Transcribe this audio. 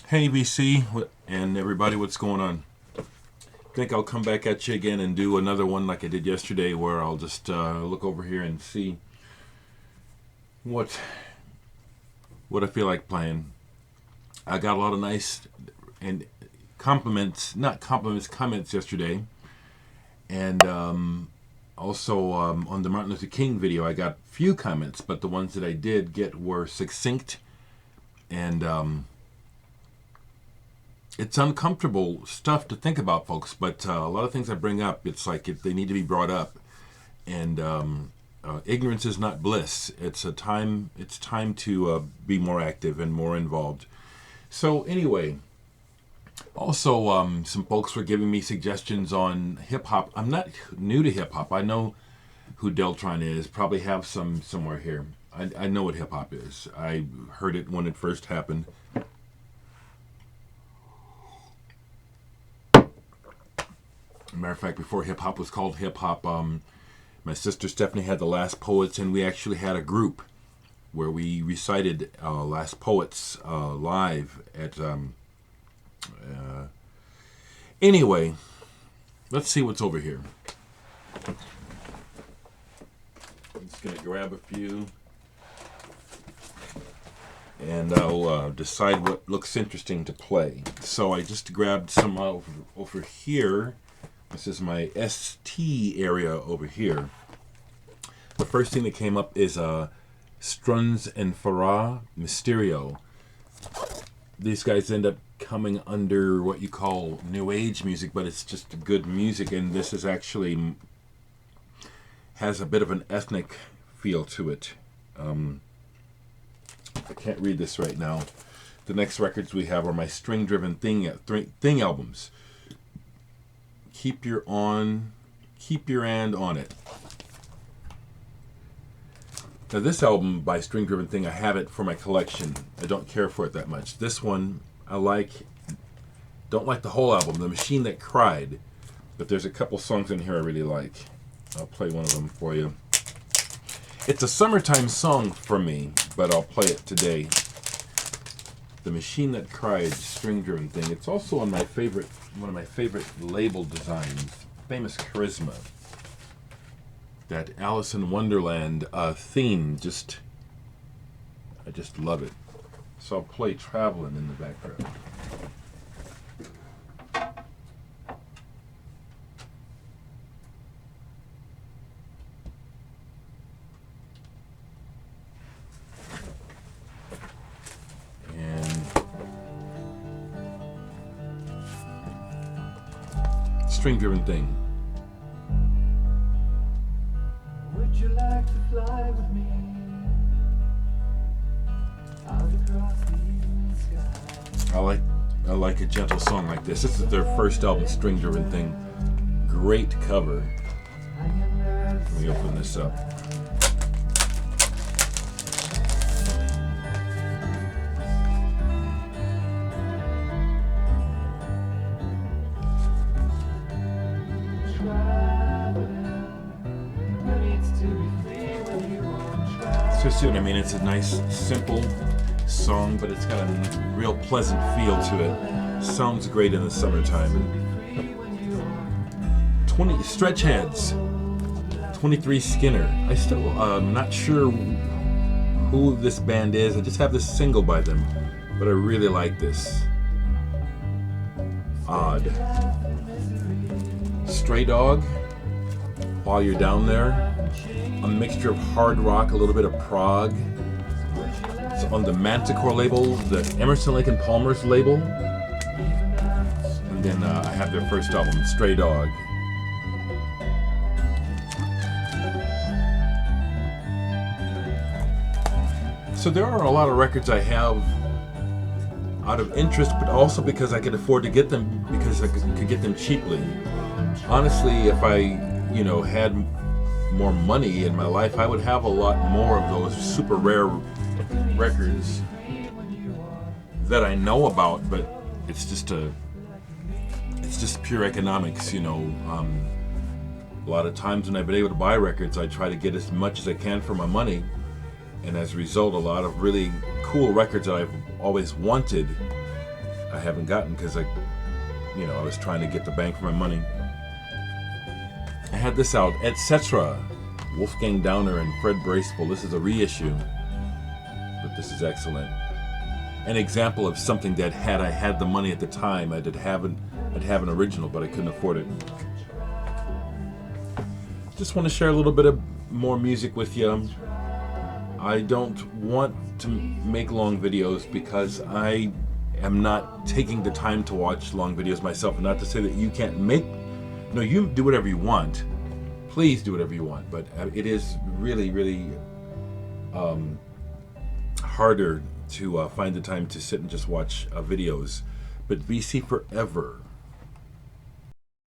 Hey VC and everybody, what's going on? I think I'll come back at you again and do another one like I did yesterday, where I'll just look over here and see what I feel like playing. I got a lot of nice and comments yesterday, and also on the Martin Luther King video, I got few comments, but the ones that I did get were succinct and. It's uncomfortable stuff to think about, folks, but a lot of things I bring up, it's like they need to be brought up. And ignorance is not bliss. It's time to be more active and more involved. So anyway, also some folks were giving me suggestions on hip-hop. I'm not new to hip-hop. I know who Deltron is. Probably have some somewhere here. I know what hip-hop is. I heard it when it first happened. Matter of fact, before hip hop was called hip hop, my sister Stephanie had the Last Poets, and we actually had a group where we recited Last Poets live at. Anyway, let's see what's over here. I'm just gonna grab a few, and I'll decide what looks interesting to play. So I just grabbed some over here. This is my ST area over here. The first thing that came up is Struns and Farah Mysterio. These guys end up coming under what you call New Age music, but it's just good music, and this is actually has a bit of an ethnic feel to it. I can't read this right now. The next records we have are my string-driven thing albums. Keep your hand on it. Now this album by String Driven Thing, I have it for my collection. I don't care for it that much. This one I like. Don't like the whole album, The Machine That Cried, but there's a couple songs in here I really like. I'll play one of them for you. It's a summertime song for me, but I'll play it today. The Machine That Cried, String Driven Thing. It's also on one of my favorite label designs, Famous Charisma. That Alice in Wonderland theme, I just love it. So I'll play Travelin' in the background. String-driven thing. Would you like to fly with me out across the evening sky? I like a gentle song like this. This is their first album, String-driven Thing. Great cover. Let me open this up. So see what I mean? It's a nice, simple song, but it's got a real pleasant feel to it. Sounds great in the summertime. 20 Stretch Heads, 23 Skinner. I still not sure who this band is. I just have this single by them, but I really like this. Odd. Stray Dog, While You're Down There. A mixture of hard rock, a little bit of prog. It's on the Manticore label, the Emerson, Lake and Palmer's label. And then I have their first album, Stray Dog. So there are a lot of records I have out of interest, but also because I could afford to get them, because I could get them cheaply. Honestly, if I, had more money in my life, I would have a lot more of those super rare records that I know about, but it's just pure economics, A lot of times when I've been able to buy records, I try to get as much as I can for my money, and as a result, a lot of really cool records that I've always wanted I haven't gotten because I was trying to get the bang for my money. I had this out, etc. Wolfgang Downer and Fred Bracewell. This is a reissue, but this is excellent. An example of something that had I had the money at the time, I'd have an original, but I couldn't afford it. Just want to share a little bit of more music with you. I don't want to make long videos because I am not taking the time to watch long videos myself. And not to say that you can't make... No, you do whatever you want. Please do whatever you want. But it is really, really harder to find the time to sit and just watch videos. But VC forever.